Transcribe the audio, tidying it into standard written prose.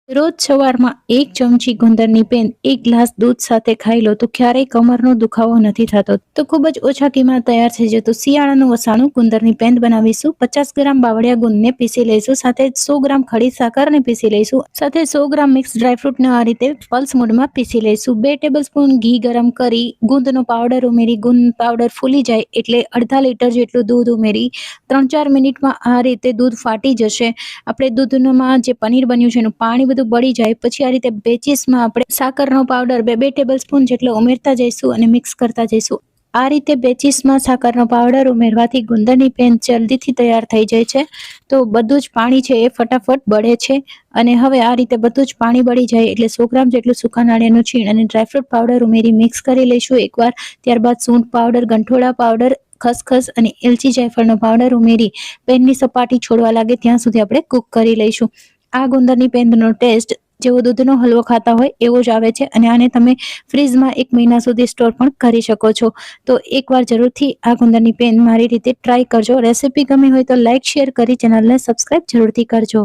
રોજ સવારમાં 1 ચમચી ગુંદરની પેન 1 ગ્લાસ દૂધ સાથે ખાઈ લો તો ક્યારેય કમરનો દુખાવો નથી થતો. તો ખૂબ જ ઓછા કિંમત તૈયાર થઈ જતો શિયાળાનું વસાણું ગુંદરની પેન બનાવીશું. 50 ગ્રામ બાવળિયા ગુંદને પીસી લઈશું. સાથે 100 ગ્રામ ખડી સાકરને પીસી લઈશું. સાથે 100 ગ્રામ મિક્સ ડ્રાયફ્રૂટને આ રીતે પલ્સ મોડમાં પીસી લઈશું. 2 ટેબલસ્પૂન ઘી ગરમ કરી ગુંદનો પાવડર ઉમેરી ગુંદ પાવડર ફૂલી જાય એટલે અડધા લીટર જેટલું દૂધ ઉમેરી 3-4 મિનિટમાં આ રીતે દૂધ ફાટી જશે. આપણે દૂધમાં જે પનીર બન્યું છે એનું પાણી બધું બળી જાય પછી આ રીતે બેચીસમાં આપણે સાકરનો પાવડર 2 ટેબલસ્પૂન જેટલો ઉમેરતા જઈશું અને મિક્સ કરતા જઈશું. આ રીતે બેચીસમાં સાકરનો પાવડર ઉમેરવાથી ગુંદરની પેન જલ્દીથી તૈયાર થઈ જાય છે. તો બધું જ પાણી છે એ ફટાફટ બળે છે. અને હવે આ રીતે બધું જ પાણી બળી જાય એટલે 100 ગ્રામ જેટલું સૂકા નાળિયેરનું છીણ અને ડ્રાયફ્રૂટ પાવડર ઉમેરી મિક્સ કરી લઈશું એકવાર. ત્યારબાદ સૂંઠ પાવડર, ગંઠોડા પાવડર, ખસખસ અને એલચી જાયફળનો પાવડર ઉમેરી પેનની સપાટી છોડવા લાગે ત્યાં સુધી આપણે કૂક કરી લઈશું. આ ગુંદરની પેનનો ટેસ્ટ જેવો દૂધનો હલવો ખાતા હોય એવો જ આવે છે અને આને તમે ફ્રીજમાં 1 મહિના સુધી સ્ટોર પણ કરી શકો છો. તો એકવાર જરૂરથી આ ગુંદરની પેન મારી રીતે ટ્રાય કરજો. રેસીપી ગમી હોય તો લાઇક શેર કરી ચેનલને સબસ્ક્રાઇબ જરૂરથી કરજો.